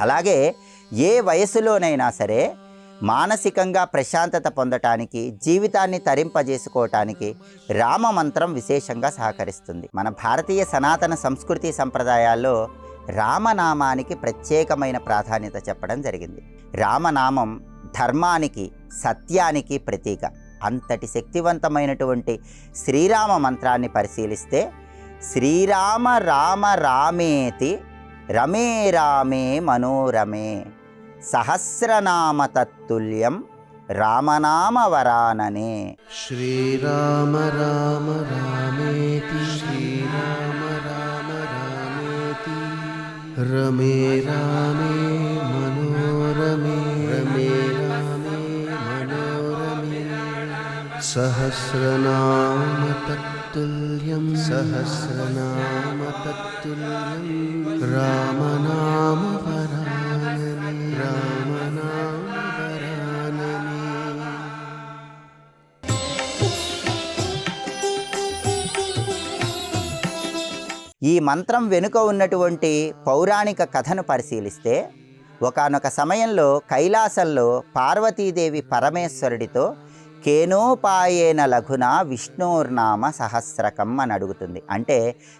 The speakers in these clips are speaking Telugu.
అలాగే ఏ వయసులోనైనా సరే మానసికంగా ప్రశాంతత పొందటానికి, జీవితాన్ని తరింపజేసుకోవటానికి రామమంత్రం విశేషంగా సహకరిస్తుంది. మన భారతీయ సనాతన సంస్కృతి సంప్రదాయాల్లో రామనామానికి ప్రత్యేకమైన ప్రాధాన్యత చెప్పడం జరిగింది. రామనామం ధర్మానికి, సత్యానికి ప్రతీక. అంతటి శక్తివంతమైనటువంటి శ్రీరామ మంత్రాన్ని పరిశీలిస్తే శ్రీరామ రామ రామేతి రమే రామే మనోరమే సహస్రనామ తత్తుల్యం రామనామ వరాననే. శ్రీరామ రామ రామేతి శ్రీరామ రామ రామేతి రమే రామే మనోరమే రమే రామే మనోరమే సహస్రనామ తత్తుల్యం సహస్రనామ తత్తుల్యం రామనామ వరాననే రామనామ వరాననే. ఈ మంత్రం వెనుక ఉన్నటువంటి పౌరాణిక కథను పరిశీలిస్తే ఒకానొక సమయంలో కైలాసంలో పార్వతీదేవి పరమేశ్వరుడితో కేనోపాయేన లఘున విష్ణోర్నామ సహస్రకం అని అడుగుతుంది. అంటే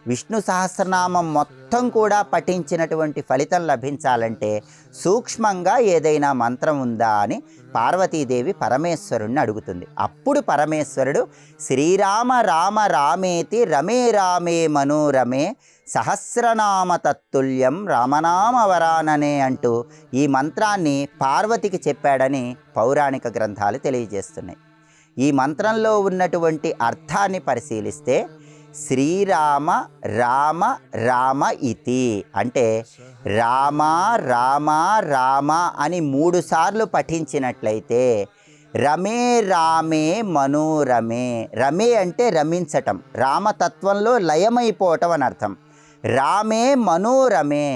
విష్ణు సహస్రనామం మొత్తం కూడా పఠించినటువంటి ఫలితం లభించాలంటే సూక్ష్మంగా ఏదైనా మంత్రం ఉందా అని పార్వతీదేవి పరమేశ్వరుణ్ణి అడుగుతుంది. అప్పుడు పరమేశ్వరుడు శ్రీరామ రామ రామేతి రమే రామే మనోరమే సహస్రనామ తత్తుల్యం రామనామ వరాననే అంటూ ఈ మంత్రాన్ని పార్వతికి చెప్పాడని పౌరాణిక గ్రంథాలు తెలియజేస్తున్నాయి. ఈ మంత్రంలో ఉన్నటువంటి అర్థాన్ని పరిశీలిస్తే శ్రీరామ రామ రామ ఇతి అంటే రామ రామ రామ అని 3 సార్లు పఠించినట్లయితే రమే రామే మనోరమే. రమే అంటే రమించటం, రామతత్వంలో లయమైపోవటం అని అర్థం. రామే మనోరమే,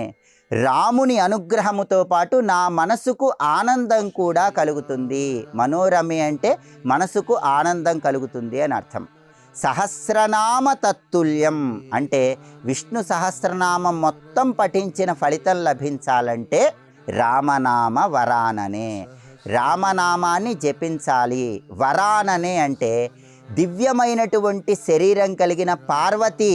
రాముని అనుగ్రహముతో పాటు నా మనసుకు ఆనందం కూడా కలుగుతుంది. మనోరమే అంటే మనసుకు ఆనందం కలుగుతుంది అని అర్థం. సహస్రనామ తత్తుల్యం అంటే విష్ణు సహస్రనామం మొత్తం పఠించిన ఫలితం లభించాలంటే రామనామ వరాననే, రామనామాన్ని జపించాలి. వరాననే అంటే దివ్యమైనటువంటి శరీరం కలిగిన పార్వతి,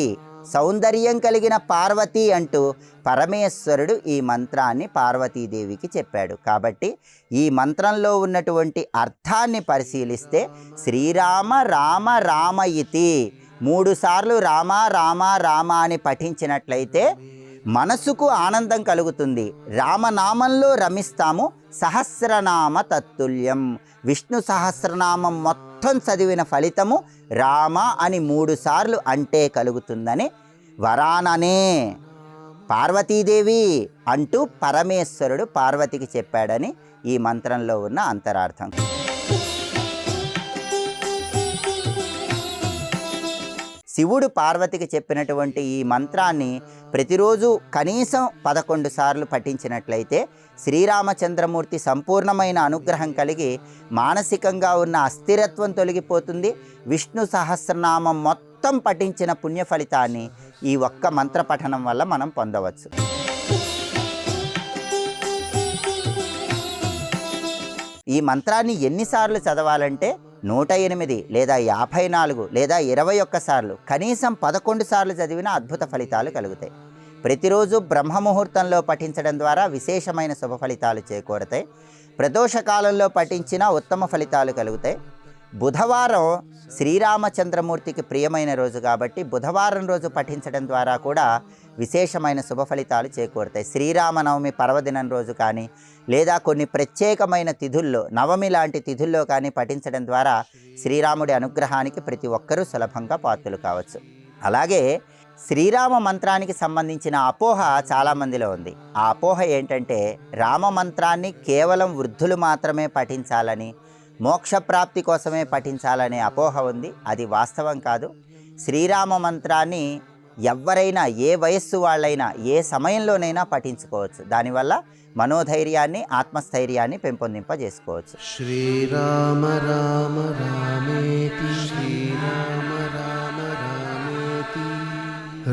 సౌందర్యం కలిగిన పార్వతి అంటూ పరమేశ్వరుడు ఈ మంత్రాన్ని పార్వతీదేవికి చెప్పాడు. కాబట్టి ఈ మంత్రంలో ఉన్నటువంటి అర్థాన్ని పరిశీలిస్తే శ్రీరామ రామ రామ ఇతి 3 సార్లు రామ రామ రామ అని పఠించినట్లయితే మనసుకు ఆనందం కలుగుతుంది, రామనామంలో రమిస్తాము. సహస్రనామ తత్తుల్యం విష్ణు సహస్రనామం మొత్తం చదివిన ఫలితము రామ అని 3 సార్లు అంటే కలుగుతుందని వరాననే పార్వతీదేవి అంటూ పరమేశ్వరుడు పార్వతికి చెప్పాడని ఈ మంత్రంలో ఉన్న అంతరార్థం. శివుడు పార్వతికి చెప్పినటువంటి ఈ మంత్రాన్ని ప్రతిరోజు కనీసం 11 సార్లు పఠించినట్లయితే శ్రీరామచంద్రమూర్తి సంపూర్ణమైన అనుగ్రహం కలిగి మానసికంగా ఉన్న అస్థిరత్వం తొలగిపోతుంది. విష్ణు సహస్రనామం మొత్తం పఠించిన పుణ్య ఫలితాన్ని ఈ ఒక్క మంత్ర పఠనం వల్ల మనం పొందవచ్చు. ఈ మంత్రాన్ని ఎన్నిసార్లు చదవాలంటే 108 లేదా 54 లేదా 21 సార్లు, కనీసం 11 సార్లు చదివిన అద్భుత ఫలితాలు కలుగుతాయి. ప్రతిరోజు బ్రహ్మముహూర్తంలో పఠించడం ద్వారా విశేషమైన శుభ ఫలితాలు చేకూరతాయి. ప్రదోషకాలంలో పఠించిన ఉత్తమ ఫలితాలు కలుగుతాయి. బుధవారం శ్రీరామచంద్రమూర్తికి ప్రియమైన రోజు కాబట్టి బుధవారం రోజు పఠించడం ద్వారా కూడా విశేషమైన శుభ ఫలితాలు చేకూరుతాయి. శ్రీరామనవమి పర్వదినం రోజు కానీ లేదా కొన్ని ప్రత్యేకమైన తిథుల్లో, నవమి లాంటి తిథుల్లో కానీ పఠించడం ద్వారా శ్రీరాముడి అనుగ్రహానికి ప్రతి ఒక్కరూ సులభంగా పాత్రులు కావచ్చు. అలాగే శ్రీరామ మంత్రానికి సంబంధించిన అపోహ చాలామందిలో ఉంది. ఆ అపోహ ఏంటంటే రామ మంత్రాన్ని కేవలం వృద్ధులు మాత్రమే పఠించాలని, మోక్షప్రాప్తి కోసమే పఠించాలనే అపోహ ఉంది. అది వాస్తవం కాదు. శ్రీరామ మంత్రాన్ని ఎవరైనా, ఏ వయస్సు వాళ్ళైనా, ఏ సమయంలోనైనా పఠించుకోవచ్చు. దానివల్ల మనోధైర్యాన్ని, ఆత్మస్థైర్యాన్ని పెంపొందింపజేసుకోవచ్చు. శ్రీరామ రామ రామేతి శ్రీరామ రామ రామేతి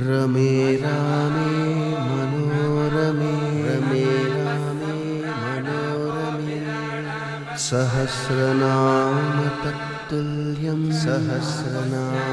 రమే రామే మనోరమే రమే రామే सहस्रनाम तत्तुल्यं सहस्रनाम